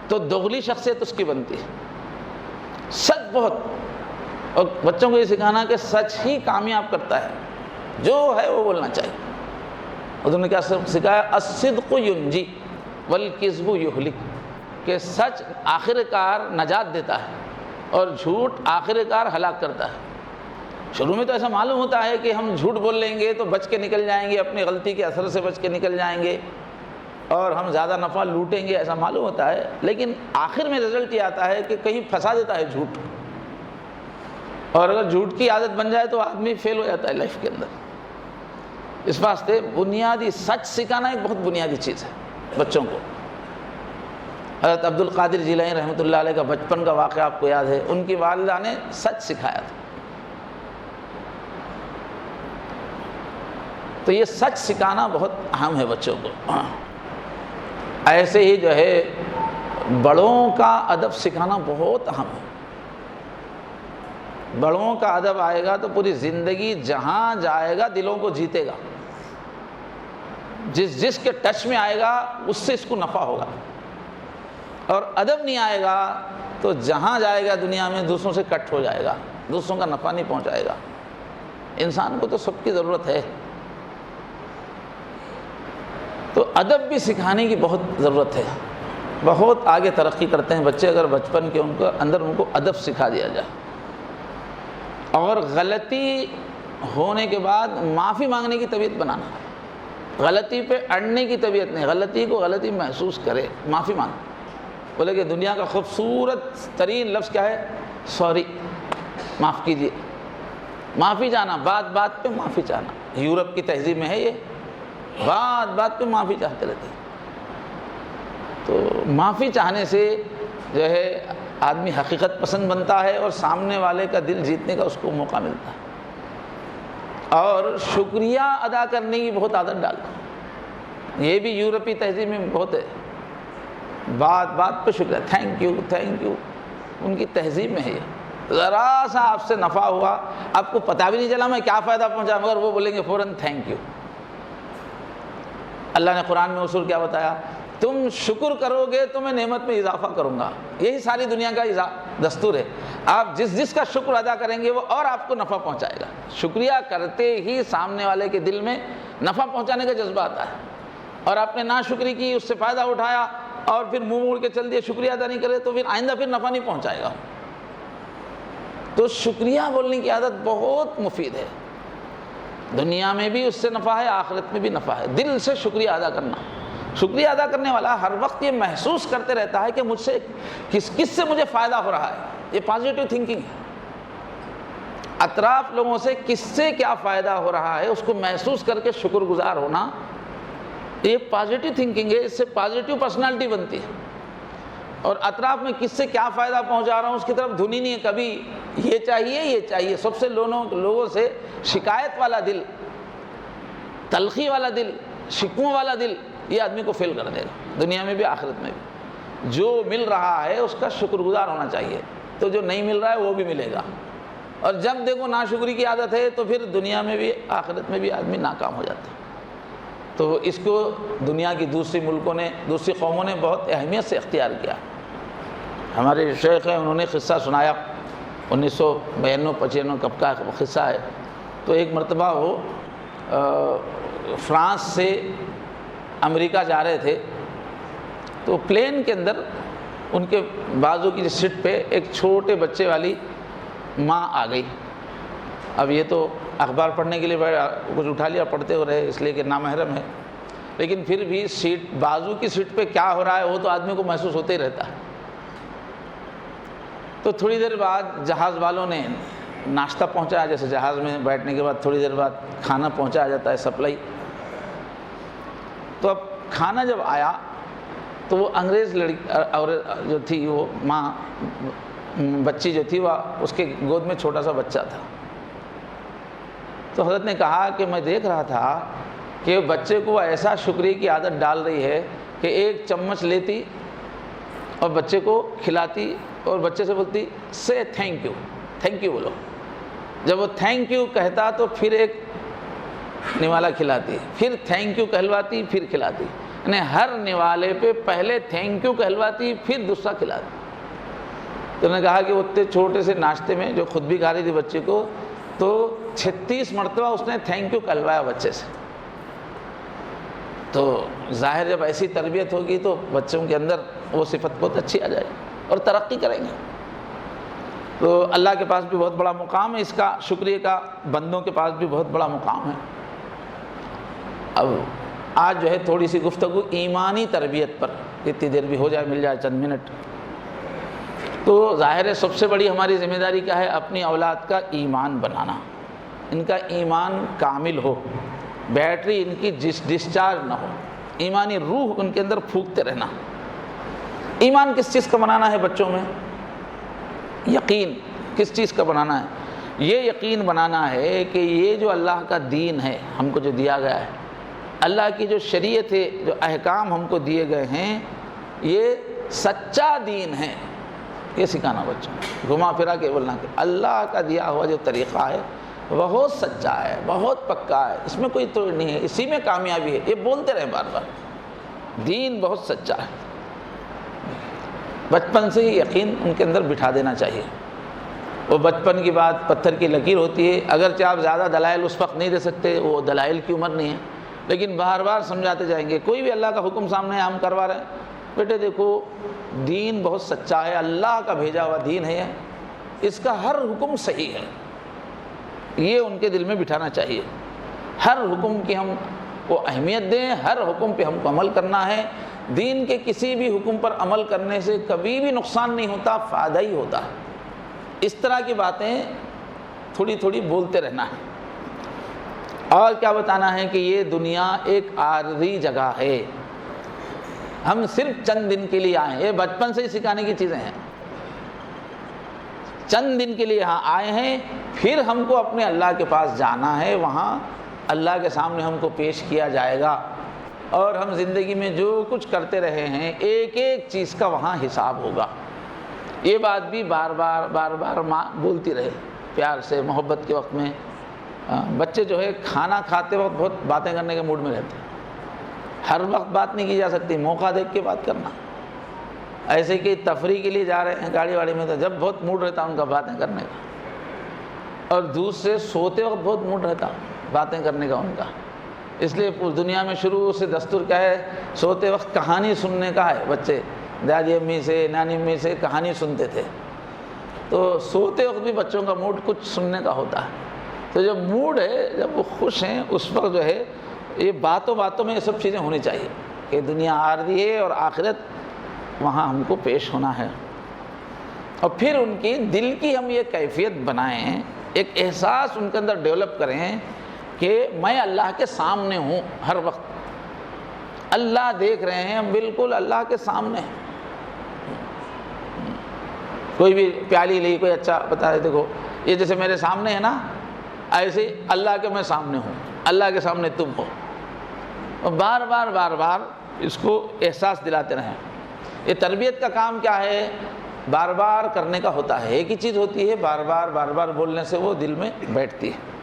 تو دوغلی شخصیت اس کی بنتی ہے۔ سچ بہت اور بچوں کو یہ سکھانا کہ سچ ہی کامیاب کرتا ہے، جو ہے وہ بولنا چاہیے۔ حضور نے کیا سکھایا؟ الصدق ینجی والکذب یہلک، کہ سچ آخر کار نجات دیتا ہے اور جھوٹ آخر کار ہلاک کرتا ہے۔ شروع میں تو ایسا معلوم ہوتا ہے کہ ہم جھوٹ بول لیں گے تو بچ کے نکل جائیں گے، اپنی غلطی کے اثر سے بچ کے نکل جائیں گے اور ہم زیادہ نفع لوٹیں گے، ایسا معلوم ہوتا ہے، لیکن آخر میں رزلٹ یہ آتا ہے کہ کہیں پھنسا دیتا ہے جھوٹ، اور اگر جھوٹ کی عادت بن جائے تو آدمی فیل ہو جاتا ہے لائف کے اندر۔ اس واسطے بنیادی سچ سکھانا ایک بہت بنیادی چیز ہے بچوں کو۔ حضرت عبد القادر جیلانی رحمۃ اللہ علیہ کا بچپن کا واقعہ آپ کو یاد ہے، ان کی والدہ نے سچ سکھایا تھا۔ تو یہ سچ سکھانا بہت اہم ہے بچوں کو۔ ایسے ہی جو ہے بڑوں کا ادب سکھانا بہت اہم ہے۔ بڑوں کا ادب آئے گا تو پوری زندگی جہاں جائے گا دلوں کو جیتے گا، جس کے ٹچ میں آئے گا اس سے اس کو نفع ہوگا، اور ادب نہیں آئے گا تو جہاں جائے گا دنیا میں دوسروں سے کٹ ہو جائے گا، دوسروں کا نفع نہیں پہنچائے گا۔ انسان کو تو سب کی ضرورت ہے، تو ادب بھی سکھانے کی بہت ضرورت ہے۔ بہت آگے ترقی کرتے ہیں بچے اگر بچپن کے ان کو ادب سکھا دیا جائے، اور غلطی ہونے کے بعد معافی مانگنے کی طبیعت بنانا، غلطی پہ اڑنے کی طبیعت نہیں، غلطی کو غلطی محسوس کرے، معافی مانگے۔ بولے کہ دنیا کا خوبصورت ترین لفظ کیا ہے؟ سوری، معاف کیجیے، معافی چاہنا، بات بات پہ معافی چاہنا۔ یورپ کی تہذیب میں ہے یہ، بات بات پہ معافی چاہتے رہتے ہیں۔ تو معافی چاہنے سے جو ہے آدمی حقیقت پسند بنتا ہے اور سامنے والے کا دل جیتنے کا اس کو موقع ملتا ہے، اور شکریہ ادا کرنے کی بہت عادت ڈالتا ہے۔ یہ بھی یورپی تہذیب میں بہت ہے، بات بات پہ شکریہ، تھینک یو تھینک یو، ان کی تہذیب میں ہے یہ۔ ذرا سا آپ سے نفع ہوا، آپ کو پتہ بھی نہیں چلا میں کیا فائدہ پہنچا، مگر وہ بولیں گے فوراً تھینک یو۔ اللہ نے قرآن میں اصول کیا بتایا؟ تم شکر کرو گے تو میں نعمت میں اضافہ کروں گا۔ یہی ساری دنیا کا دستور ہے، آپ جس کا شکر ادا کریں گے وہ اور آپ کو نفع پہنچائے گا۔ شکریہ کرتے ہی سامنے والے کے دل میں نفع پہنچانے کا جذبہ آتا ہے، اور آپ نے ناشکری کی، اس سے فائدہ اٹھایا اور پھر منہ موڑ کے چل دیے، شکریہ ادا نہیں کرے تو پھر آئندہ پھر نفع نہیں پہنچائے گا۔ تو شکریہ بولنے کی عادت بہت مفید ہے، دنیا میں بھی اس سے نفع ہے، آخرت میں بھی نفع ہے۔ دل سے شکریہ ادا کرنا، شکریہ ادا کرنے والا ہر وقت یہ محسوس کرتے رہتا ہے کہ مجھ سے کس سے مجھے فائدہ ہو رہا ہے۔ یہ پازیٹیو تھنکنگ ہے، اطراف لوگوں سے کس سے کیا فائدہ ہو رہا ہے اس کو محسوس کر کے شکر گزار ہونا، یہ پازیٹیو تھنکنگ ہے، اس سے پازیٹیو پرسنالٹی بنتی ہے۔ اور اطراف میں کس سے کیا فائدہ پہنچا رہا ہوں اس کی طرف دھنی نہیں ہے، کبھی یہ چاہیے۔ سب سے لوگوں سے شکایت والا دل، تلخی والا دل، شکووں والا دل، یہ آدمی کو فیل کر دے گا دنیا میں بھی آخرت میں بھی۔ جو مل رہا ہے اس کا شکر گزار ہونا چاہیے، تو جو نہیں مل رہا ہے وہ بھی ملے گا۔ اور جب دیکھو ناشکری کی عادت ہے تو پھر دنیا میں بھی آخرت میں بھی آدمی ناکام ہو جاتا ہے۔ تو اس کو دنیا کی دوسری قوموں نے بہت اہمیت سے اختیار کیا۔ ہمارے شیخ ہیں، انہوں نے قصہ سنایا، 1992-95 کب کا قصہ ہے۔ تو ایک مرتبہ وہ فرانس سے امریکہ جا رہے تھے، تو پلین کے اندر ان کے بازو کی سیٹ پہ ایک چھوٹے بچے والی ماں آ گئی۔ اب یہ تو اخبار پڑھنے کے لیے کچھ اٹھا لیا، پڑھتے ہو رہے اس لیے کہ نامحرم ہے، لیکن پھر بھی بازو کی سیٹ پہ کیا ہو رہا ہے وہ تو آدمی کو محسوس ہوتے ہی رہتا ہے۔ تو تھوڑی دیر بعد جہاز والوں نے ناشتہ پہنچایا، جیسے جہاز میں بیٹھنے کے بعد تھوڑی دیر بعد کھانا پہنچایا جاتا ہے، سپلائی۔ تو اب کھانا جب آیا تو وہ انگریز لڑکی اور جو تھی وہ ماں، بچی جو تھی وہ اس کے گود میں چھوٹا سا بچہ تھا۔ تو حضرت نے کہا کہ میں دیکھ رہا تھا کہ بچے کو ایسا شکریہ کی عادت ڈال رہی ہے کہ ایک چمچ لیتی اور بچے کو کھلاتی اور بچے سے بولتی سے تھینک یو بولو۔ جب وہ تھینک یو کہتا تو پھر ایک نوالا کھلاتی، پھر تھینک یو کہلواتی، پھر کھلاتی، یعنی ہر نوالے پہ پہلے تھینک یو کہلواتی پھر دوسرا کھلاتی۔ تو انہوں نے کہا کہ وہ اتنے چھوٹے سے ناشتے میں جو خود بھی کھا رہی تھی بچے کو، تو 36 مرتبہ اس نے تھینک یو کہلوایا بچے سے۔ تو ظاہر جب ایسی تربیت ہوگی تو بچوں کے اندر وہ صفت بہت اچھی آ جائے گی اور ترقی کریں گے۔ تو اللہ کے پاس بھی بہت بڑا مقام ہے، اس کا شکریہ کا بندوں کے پاس بھی بہت بڑا مقام ہے۔ اب آج جو ہے تھوڑی سی گفتگو ایمانی تربیت پر، اتنی دیر بھی ہو جائے، مل جائے چند منٹ۔ تو ظاہر ہے سب سے بڑی ہماری ذمہ داری کیا ہے؟ اپنی اولاد کا ایمان بنانا، ان کا ایمان کامل ہو، بیٹری ان کی ڈسچارج نہ ہو، ایمانی روح ان کے اندر پھونکتے رہنا۔ ایمان کس چیز کا بنانا ہے بچوں میں؟ یقین کس چیز کا بنانا ہے؟ یہ یقین بنانا ہے کہ یہ جو اللہ کا دین ہے ہم کو جو دیا گیا ہے، اللہ کی جو شریعت ہے، جو احکام ہم کو دیے گئے ہیں، یہ سچا دین ہے۔ یہ سکھانا بچوں کو، گھما پھرا کے بولنا کہ اللہ کا دیا ہوا جو طریقہ ہے بہت سچا ہے، بہت پکا ہے، اس میں کوئی توڑ نہیں ہے، اسی میں کامیابی ہے۔ یہ بولتے رہے بار بار، دین بہت سچا ہے۔ بچپن سے ہی یقین ان کے اندر بٹھا دینا چاہیے۔ وہ بچپن کی بات پتھر کی لکیر ہوتی ہے، اگرچہ آپ زیادہ دلائل اس وقت نہیں دے سکتے، وہ دلائل کی عمر نہیں ہے، لیکن بار بار سمجھاتے جائیں گے۔ کوئی بھی اللہ کا حکم سامنے ہم کروا رہے ہیں، بیٹے دیکھو دین بہت سچا ہے، اللہ کا بھیجا ہوا دین ہے، اس کا ہر حکم صحیح ہے، یہ ان کے دل میں بٹھانا چاہیے۔ ہر حکم کی ہم کو اہمیت دیں، ہر حکم پہ ہم کو عمل کرنا ہے۔ دین کے کسی بھی حکم پر عمل کرنے سے کبھی بھی نقصان نہیں ہوتا، فائدہ ہی ہوتا ہے۔ اس طرح کی باتیں تھوڑی تھوڑی بولتے رہنا ہے۔ اور کیا بتانا ہے کہ یہ دنیا ایک عارضی جگہ ہے، ہم صرف چند دن کے لیے آئے ہیں۔ یہ بچپن سے ہی سکھانے کی چیزیں ہیں، چند دن کے لیے یہاں آئے ہیں، پھر ہم کو اپنے اللہ کے پاس جانا ہے، وہاں اللہ کے سامنے ہم کو پیش کیا جائے گا، اور ہم زندگی میں جو کچھ کرتے رہے ہیں ایک ایک چیز کا وہاں حساب ہوگا۔ یہ بات بھی بار بار ماں بولتی رہے، پیار سے، محبت کے وقت میں۔ بچے جو ہے کھانا کھاتے وقت بہت باتیں کرنے کے موڈ میں رہتے ہیں، ہر وقت بات نہیں کی جا سکتی، موقع دیکھ کے بات کرنا۔ ایسے کہ تفریح کے لیے جا رہے ہیں گاڑی واڑی میں، تو جب بہت موڈ رہتا ان کا باتیں کرنے کا، اور دوسرے سوتے وقت بہت موڈ رہتا باتیں کرنے کا ان کا۔ اس لیے دنیا میں شروع سے دستور کیا ہے؟ سوتے وقت کہانی سننے کا ہے۔ بچے دادی امی سے، نانی امی سے کہانی سنتے تھے، تو سوتے وقت بھی بچوں کا موڈ کچھ سننے کا ہوتا ہے۔ تو جب موڈ ہے، جب وہ خوش ہیں، اس وقت جو ہے یہ باتوں میں یہ سب چیزیں ہونی چاہیے کہ دنیا عارضی ہے اور آخرت وہاں ہم کو پیش ہونا ہے۔ اور پھر ان کی دل کی ہم یہ کیفیت بنائیں، ایک احساس ان کے اندر ڈیولپ کریں کہ میں اللہ کے سامنے ہوں، ہر وقت اللہ دیکھ رہے ہیں، ہم بالکل اللہ کے سامنے ہیں۔ کوئی بھی پیالی لی، کوئی اچھا بتا رہے، دیکھو یہ جیسے میرے سامنے ہے نا، ایسے اللہ کے میں سامنے ہوں، اللہ کے سامنے تم ہو۔ اور بار بار اس کو احساس دلاتے رہیں۔ یہ تربیت کا کام کیا ہے؟ بار بار کرنے کا ہوتا ہے، ایک ہی چیز ہوتی ہے، بار بار بولنے سے وہ دل میں بیٹھتی ہے۔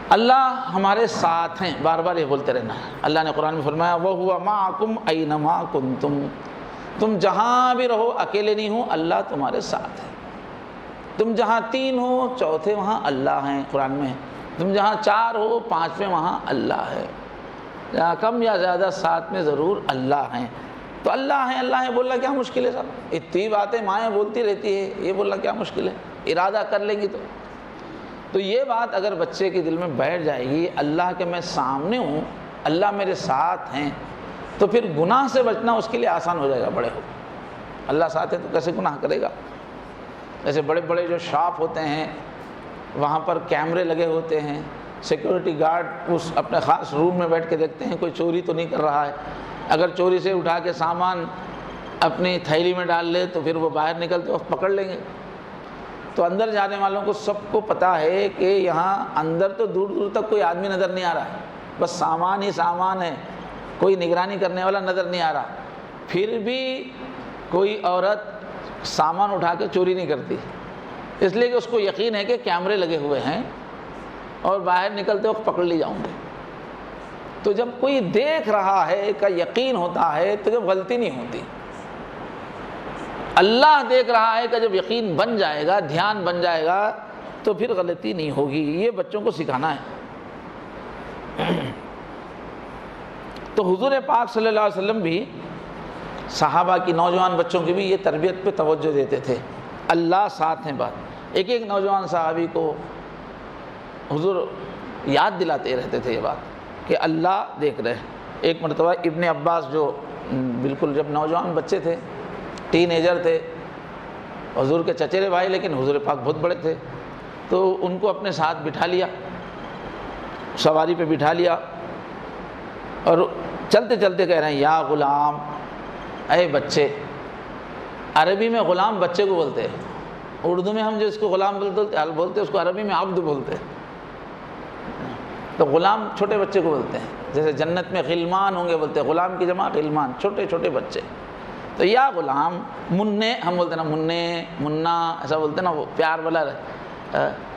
اللہ ہمارے ساتھ ہیں، بار بار یہ بولتے رہنا ہے۔ اللہ نے قرآن میں فرمایا وَهُوَ مَعَكُمْ أَيْنَمَا كُنْتُمْ، تم جہاں بھی رہو اکیلے نہیں ہو، اللہ تمہارے ساتھ ہے۔ تم جہاں 3 ہو، چوتھے وہاں اللہ ہیں، قرآن میں۔ تم جہاں 4 ہو، 5ویں وہاں اللہ ہے۔ جہاں کم یا زیادہ ساتھ میں ضرور اللہ ہیں۔ تو اللہ ہے بولنا کیا مشکل ہے صاحب؟ اتنی باتیں مائیں بولتی رہتی ہے، یہ بولنا کیا مشکل ہے؟ ارادہ کر لیں گی تو یہ بات اگر بچے کے دل میں بیٹھ جائے گی، اللہ کے میں سامنے ہوں، اللہ میرے ساتھ ہیں، تو پھر گناہ سے بچنا اس کے لیے آسان ہو جائے گا۔ بڑے ہو اللہ ساتھ ہے تو کیسے گناہ کرے گا؟ جیسے بڑے بڑے جو شاپ ہوتے ہیں وہاں پر کیمرے لگے ہوتے ہیں، سیکورٹی گارڈ اس اپنے خاص روم میں بیٹھ کے دیکھتے ہیں کوئی چوری تو نہیں کر رہا ہے۔ اگر چوری سے اٹھا کے سامان اپنی تھیلی میں ڈال لے تو پھر وہ باہر نکلتے وقت پکڑ لیں گے۔ تو اندر جانے والوں کو سب کو پتہ ہے کہ یہاں اندر تو دور دور تک کوئی آدمی نظر نہیں آ رہا ہے، بس سامان ہی سامان ہے، کوئی نگرانی کرنے والا نظر نہیں آ رہا، پھر بھی کوئی عورت سامان اٹھا کے چوری نہیں کرتی، اس لیے کہ اس کو یقین ہے کہ کیمرے لگے ہوئے ہیں اور باہر نکلتے وقت پکڑ لی جاؤں گے۔ تو جب کوئی دیکھ رہا ہے کا یقین ہوتا ہے تو جب غلطی نہیں ہوتی۔ اللہ دیکھ رہا ہے کہ جب یقین بن جائے گا، دھیان بن جائے گا تو پھر غلطی نہیں ہوگی۔ یہ بچوں کو سکھانا ہے۔ تو حضور پاک صلی اللہ علیہ وسلم بھی صحابہ کی، نوجوان بچوں کی بھی یہ تربیت پہ توجہ دیتے تھے۔ اللہ ساتھ ہیں بات، ایک ایک نوجوان صحابی کو حضور یاد دلاتے رہتے تھے یہ بات کہ اللہ دیکھ رہے۔ ایک مرتبہ ابن عباس جو بالکل جب نوجوان بچے تھے، ٹین ایجر تھے، حضور کے چچیرے بھائی، لیکن حضور پاک بہت بڑے تھے، تو ان کو اپنے ساتھ بٹھا لیا، سواری پہ بٹھا لیا، اور چلتے چلتے کہہ رہے ہیں یا غلام، اے بچے۔ عربی میں غلام بچے کو بولتے ہیں، اردو میں ہم جس کو غلام بولتے اس کو عربی میں عبد بولتے ہیں۔ تو غلام چھوٹے بچے کو بولتے ہیں، جیسے جنت میں غلمان ہوں گے بولتے ہیں، غلام کی جمع غلمان، چھوٹے چھوٹے بچے۔ تو یا غلام، منّے ہم بولتے ہیں نا، منّے، منا ایسا بولتے ہیں نا، وہ پیار والا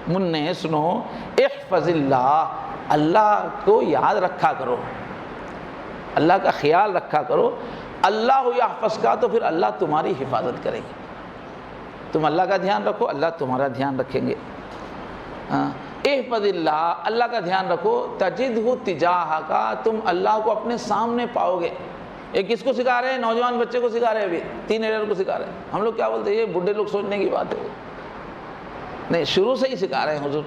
منّے، سنو، احفظ اللہ، اللہ کو یاد رکھا کرو، اللہ کا خیال رکھا کرو۔ اللہ یحفظ کا، تو پھر اللہ تمہاری حفاظت کرے گی۔ تم اللہ کا دھیان رکھو، اللہ تمہارا دھیان رکھیں گے۔ احفظ اللہ، اللہ کا دھیان رکھو، تجدہ تجاہک، تم اللہ کو اپنے سامنے پاؤ گے۔ یہ کس کو سکھا رہے ہیں؟ نوجوان بچے کو سکھا رہے ہیں، ابھی تین ایجر کو سکھا رہے ہیں۔ ہم لوگ کیا بولتے ہیں؟ یہ بڈھے لوگ سوچنے کی بات ہے، نہیں، شروع سے ہی سکھا رہے ہیں حضور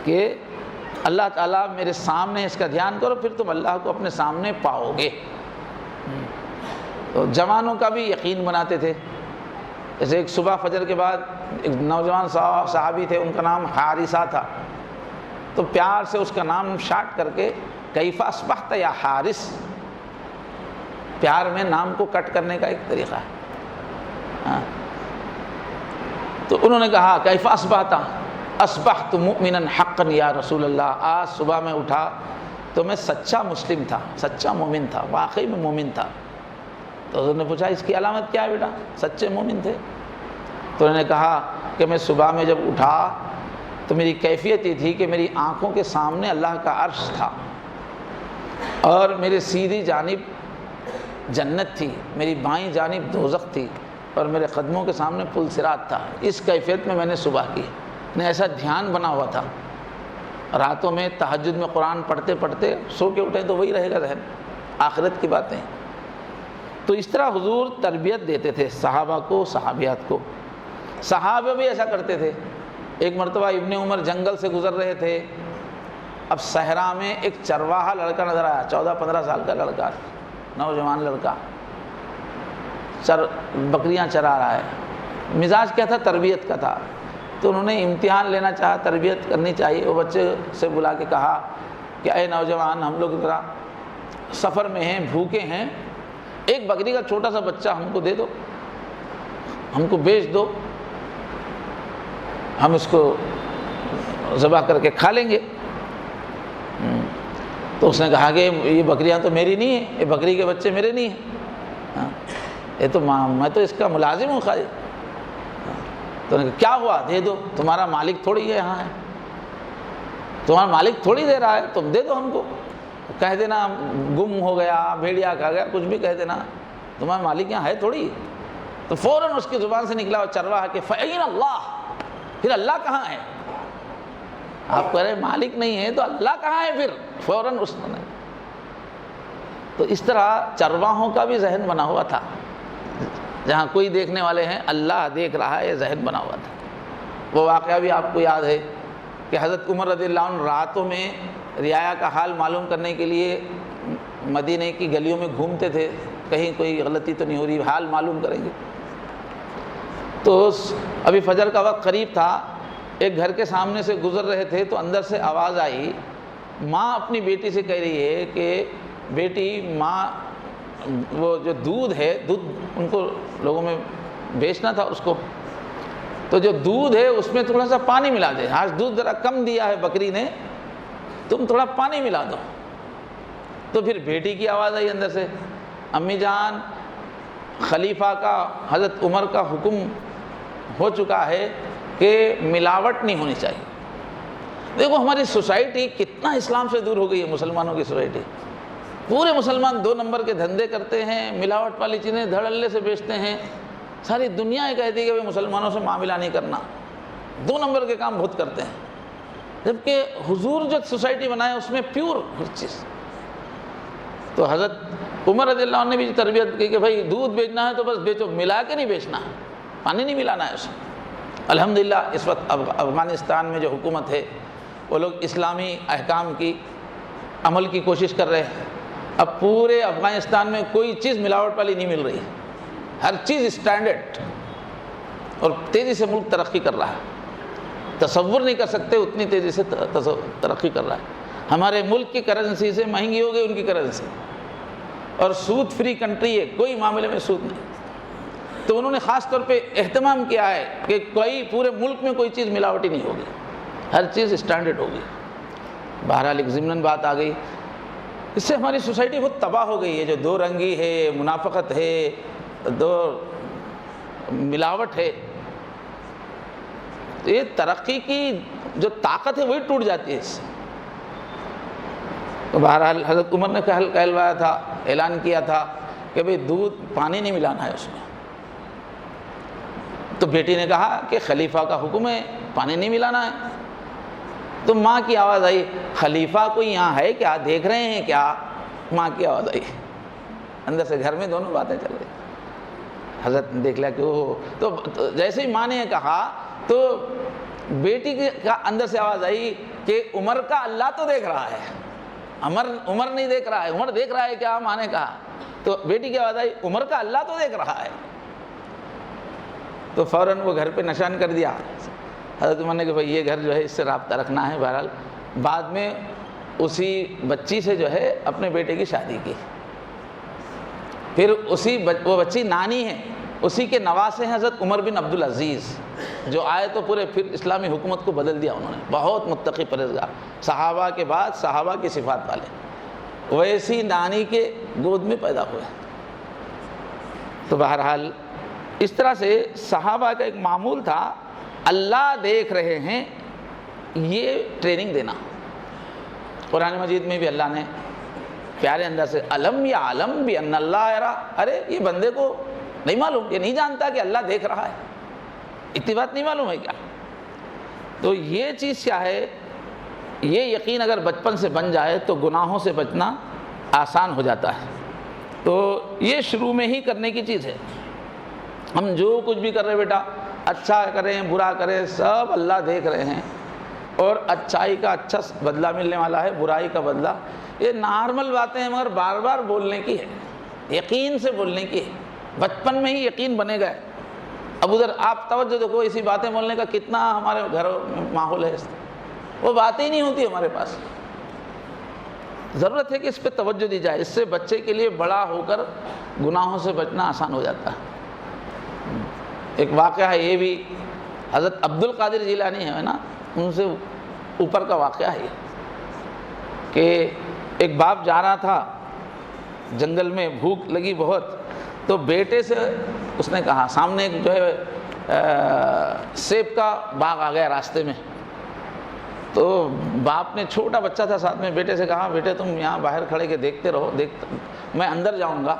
کہ اللہ تعالیٰ میرے سامنے، اس کا دھیان کرو، پھر تم اللہ کو اپنے سامنے پاؤ گے۔ تو جوانوں کا بھی یقین بناتے تھے۔ جیسے ایک صبح فجر کے بعد ایک نوجوان صحابی تھے، ان کا نام حارثہ تھا، تو پیار سے اس کا نام شارٹ کر کے کیف اصبحت یا حارث، پیار میں نام کو کٹ کرنے کا ایک طریقہ ہے۔ تو انہوں نے کہا کیف اصبحت، اصبحت مؤمنا حقا یا رسول اللہ، آج صبح میں اٹھا تو میں سچا مسلم تھا، سچا مومن تھا، واقعی میں مومن تھا۔ تو حضور نے پوچھا اس کی علامت کیا ہے بیٹا؟ سچے مومن تھے؟ تو انہوں نے کہا کہ میں صبح میں جب اٹھا تو میری کیفیت یہ تھی کہ میری آنکھوں کے سامنے اللہ کا عرش تھا، اور میرے سیدھی جانب جنت تھی، میری بائیں جانب دوزخ تھی، اور میرے قدموں کے سامنے پل صراط تھا۔ اس کیفیت میں نے صبح کی، نے ایسا دھیان بنا ہوا تھا۔ راتوں میں تہجد میں قرآن پڑھتے پڑھتے سو کے اٹھیں تو وہی رہے گا ذہن، آخرت کی باتیں۔ تو اس طرح حضور تربیت دیتے تھے صحابہ کو، صحابیات کو۔ صحابہ بھی ایسا کرتے تھے۔ ایک مرتبہ ابن عمر جنگل سے گزر رہے تھے، اب صحرا میں ایک چرواہا لڑکا نظر آیا، 14-15 سال کا لڑکا، نوجوان لڑکا، بکریاں چرا رہا ہے۔ مزاج کیا تھا؟ تربیت کا تھا۔ تو انہوں نے امتحان لینا چاہا، تربیت کرنی چاہیے۔ وہ بچے سے بلا کے کہا کہ اے نوجوان، ہم لوگ ذرا سفر میں ہیں، بھوکے ہیں، ایک بکری کا چھوٹا سا بچہ ہم کو دے دو، ہم کو بیچ دو، ہم اس کو ذبح کر کے کھا لیں گے۔ تو اس نے کہا کہ یہ بکریاں تو میری نہیں ہیں، یہ بکری کے بچے میرے نہیں ہیں، یہ تو میں تو اس کا ملازم ہوں خالی۔ تو انہوں نے کہا کیا ہوا؟ دے دو، تمہارا مالک تھوڑی ہے یہاں ہے، تمہارا مالک تھوڑی دے رہا ہے، تم دے دو ہم کو۔ کہہ دینا گم ہو گیا، بھیڑیا کھا گیا، کچھ بھی کہہ دینا، تمہارا مالک یہاں ہے تھوڑی۔ تو فوراً اس کی زبان سے نکلا وہ چرواہا کہ فَأَيْنَ اللَّهُ، پھر اللہ کہاں ہے؟ آپ کہہ رہے مالک نہیں ہے تو اللہ کہاں ہے پھر؟ فوراً اس نے۔ تو اس طرح چرواہوں کا بھی ذہن بنا ہوا تھا، جہاں کوئی دیکھنے والے ہیں اللہ دیکھ رہا ہے، یہ ذہن بنا ہوا تھا۔ وہ واقعہ بھی آپ کو یاد ہے کہ حضرت عمر رضی اللہ عنہ راتوں میں رعایا کا حال معلوم کرنے کے لیے مدینہ کی گلیوں میں گھومتے تھے، کہیں کوئی غلطی تو نہیں ہو رہی، حال معلوم کریں گے۔ تو ابھی فجر کا وقت قریب تھا، ایک گھر کے سامنے سے گزر رہے تھے تو اندر سے آواز آئی، ماں اپنی بیٹی سے کہہ رہی ہے کہ بیٹی، ماں وہ جو دودھ ہے، دودھ ان کو لوگوں میں بیچنا تھا اس کو، تو جو دودھ ہے اس میں تھوڑا سا پانی ملا دے، آج دودھ ذرا کم دیا ہے بکری نے، تم تھوڑا پانی ملا دو۔ تو پھر بیٹی کی آواز آئی اندر سے، امی جان، خلیفہ کا، حضرت عمر کا حکم ہو چکا ہے کہ ملاوٹ نہیں ہونی چاہیے۔ دیکھو ہماری سوسائٹی کتنا اسلام سے دور ہو گئی ہے، مسلمانوں کی سوسائٹی۔ پورے مسلمان 2 نمبر کے دھندے کرتے ہیں، ملاوٹ والی چیزیں دھڑلے سے بیچتے ہیں، ساری دنیا یہ کہتی ہے کہ مسلمانوں سے معاملہ نہیں کرنا، 2 نمبر کے کام بہت کرتے ہیں، جبکہ حضور جو سوسائٹی بنائے اس میں پیور ہر چیز۔ تو حضرت عمر رضی اللہ عنہ نے بھی تربیت کی کہ بھائی دودھ بیچنا ہے تو بس بیچو، ملا کے نہیں بیچنا ہے، پانی نہیں ملانا ہے اسے۔ الحمدللہ اس وقت افغانستان میں جو حکومت ہے وہ لوگ اسلامی احکام کی عمل کی کوشش کر رہے ہیں۔ اب پورے افغانستان میں کوئی چیز ملاوٹ والی نہیں مل رہی ہے، ہر چیز اسٹینڈرڈ، اور تیزی سے ملک ترقی کر رہا ہے، تصور نہیں کر سکتے اتنی تیزی سے ترقی کر رہا ہے۔ ہمارے ملک کی کرنسی سے مہنگی ہو گئی ان کی کرنسی، اور سود فری کنٹری ہے، کوئی معاملے میں سود نہیں۔ تو انہوں نے خاص طور پہ اہتمام کیا ہے کہ کوئی پورے ملک میں کوئی چیز ملاوٹی نہیں ہوگی، ہر چیز اسٹینڈرڈ ہوگی۔ بہرحال ایک ضمناً بات آ گئی، اس سے ہماری سوسائٹی بہت تباہ ہو گئی ہے، جو 2 رنگی ہے، منافقت ہے، 2 ملاوٹ ہے، یہ ترقی کی جو طاقت ہے وہی ٹوٹ جاتی ہے اس سے۔ تو بہرحال حضرت عمر نے کہلوایا تھا، اعلان کیا تھا کہ بھئی دودھ پانی نہیں ملانا ہے اس میں۔ تو بیٹی نے کہا کہ خلیفہ کا حکم ہے، پانی نہیں ملانا ہے۔ تو ماں کی آواز آئی، خلیفہ کوئی یہاں ہے کیا، دیکھ رہے ہیں کیا؟ ماں کی آواز آئی اندر سے، گھر میں دونوں باتیں چل رہی۔ حضرت نے دیکھ لیا کہ وہ تو جیسے ہی ماں نے کہا تو بیٹی کا اندر سے آواز آئی کہ عمر کا اللہ تو دیکھ رہا ہے، عمر نہیں دیکھ رہا ہے، عمر دیکھ رہا ہے کیا؟ ماں نے کہا۔ تو بیٹی کی آواز آئی، عمر کا اللہ تو دیکھ رہا ہے۔ تو فوراً وہ گھر پہ نشان کر دیا حضرت عمر نے کہ بھائی یہ گھر جو ہے اس سے رابطہ رکھنا ہے۔ بہرحال بعد میں اسی بچی سے جو ہے اپنے بیٹے کی شادی کی، پھر وہ بچی نانی ہے، اسی کے نواسے ہیں حضرت عمر بن عبدالعزیز، جو آئے تو پورے پھر اسلامی حکومت کو بدل دیا انہوں نے، بہت متقی پرہیزگار، صحابہ کے بعد صحابہ کی صفات والے، ویسی نانی کے گود میں پیدا ہوئے۔ تو بہرحال اس طرح سے صحابہ کا ایک معمول تھا، اللہ دیکھ رہے ہیں یہ ٹریننگ دینا۔ قرآن مجید میں بھی اللہ نے پیارے انداز سے علم یعلم بان اللہ یرا، ارے یہ بندے کو نہیں معلوم، یہ نہیں جانتا کہ اللہ دیکھ رہا ہے، اتنی بات نہیں معلوم ہے کیا؟ تو یہ چیز کیا ہے، یہ یقین اگر بچپن سے بن جائے تو گناہوں سے بچنا آسان ہو جاتا ہے۔ تو یہ شروع میں ہی کرنے کی چیز ہے۔ ہم جو کچھ بھی کر رہے بیٹا، اچھا کریں برا کریں، سب اللہ دیکھ رہے ہیں، اور اچھائی کا اچھا بدلہ ملنے والا ہے، برائی کا بدلہ۔ یہ نارمل باتیں ہیں مگر بار بار بولنے کی ہے، یقین سے بولنے کی ہے، بچپن میں ہی یقین بنے گئے۔ اب ادھر آپ توجہ دیکھو، اسی باتیں بولنے کا کتنا ہمارے گھروں میں ماحول ہے، وہ باتیں ہی نہیں ہوتی ہمارے پاس۔ ضرورت ہے کہ اس پہ توجہ دی جائے، اس سے بچے کے لیے بڑا ہو کر گناہوں سے بچنا آسان ہو جاتا ہے۔ ایک واقعہ ہے یہ بھی، حضرت عبد القادر جیلانی ہے نا، ان سے اوپر کا واقعہ ہے کہ ایک باپ جا رہا تھا جنگل میں، بھوک لگی بہت، تو بیٹے سے اس نے کہا، سامنے ایک جو ہے سیب کا باغ آ گیا راستے میں، تو باپ نے، چھوٹا بچہ تھا ساتھ میں، بیٹے سے کہا، بیٹے تم یہاں باہر کھڑے کے دیکھتے رہو، میں اندر جاؤں گا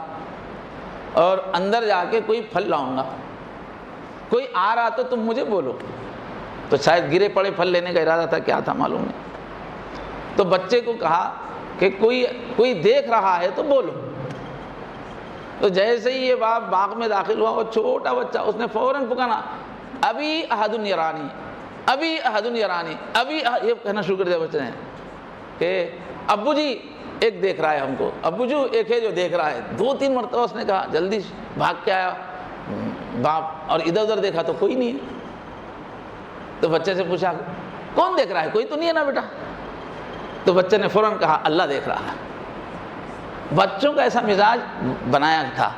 اور اندر جا کے کوئی پھل لاؤں گا، کوئی آ رہا تو تم مجھے بولو۔ تو شاید گرے پڑے پھل لینے کا ارادہ تھا، کیا تھا معلوم نہیں۔ تو بچے کو کہا کہ کوئی دیکھ رہا ہے تو بولو۔ تو جیسے ہی یہ باپ باغ میں داخل ہوا، وہ چھوٹا بچہ، اس نے فوراً پکارا، ابھی احد یرانی، ابھی احد یرانی، ابھی یہ کہنا شروع کر دیا بچے نے کہ ابو جی ایک دیکھ رہا ہے ہم کو، ابو جی ایک ہے جو دیکھ رہا ہے۔ 2-3 مرتبہ اس نے کہا، جلدی بھاگ کے آیا باپ، اور ادھر ادھر دیکھا تو کوئی نہیں ہے۔ تو بچے سے پوچھا، کون دیکھ رہا ہے؟ کوئی تو نہیں ہے نا بیٹا؟ تو بچے نے فوراً کہا، اللہ دیکھ رہا ہے۔ بچوں کا ایسا مزاج بنایا تھا۔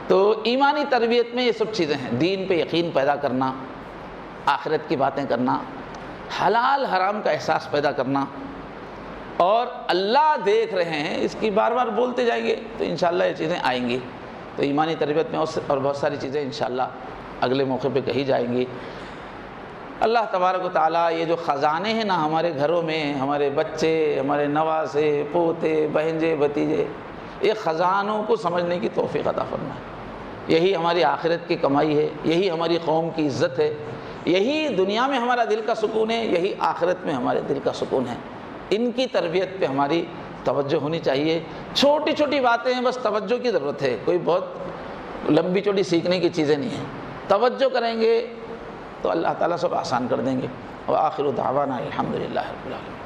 تو ایمانی تربیت میں یہ سب چیزیں ہیں، دین پہ یقین پیدا کرنا، آخرت کی باتیں کرنا، حلال حرام کا احساس پیدا کرنا، اور اللہ دیکھ رہے ہیں اس کی بار بار بولتے جائیں گے تو انشاءاللہ یہ چیزیں آئیں گی۔ تو ایمانی تربیت میں اور بہت ساری چیزیں انشاءاللہ اگلے موقع پہ کہی جائیں گی۔ اللہ تبارک و تعالیٰ یہ جو خزانے ہیں نا ہمارے گھروں میں، ہمارے بچے، ہمارے نواسے، پوتے، بہنجے، بھتیجے، یہ خزانوں کو سمجھنے کی توفیق عطا فرمائے۔ یہی ہماری آخرت کی کمائی ہے، یہی ہماری قوم کی عزت ہے، یہی دنیا میں ہمارا دل کا سکون ہے، یہی آخرت میں ہمارے دل کا سکون ہے۔ ان کی تربیت پہ ہماری توجہ ہونی چاہیے۔ چھوٹی چھوٹی باتیں ہیں، بس توجہ کی ضرورت ہے، کوئی بہت لمبی چوڑی سیکھنے کی چیزیں نہیں ہیں۔ توجہ کریں گے تو اللہ تعالیٰ سب آسان کر دیں گے۔ وآخر دعوانا الحمدللہ رب العالمین۔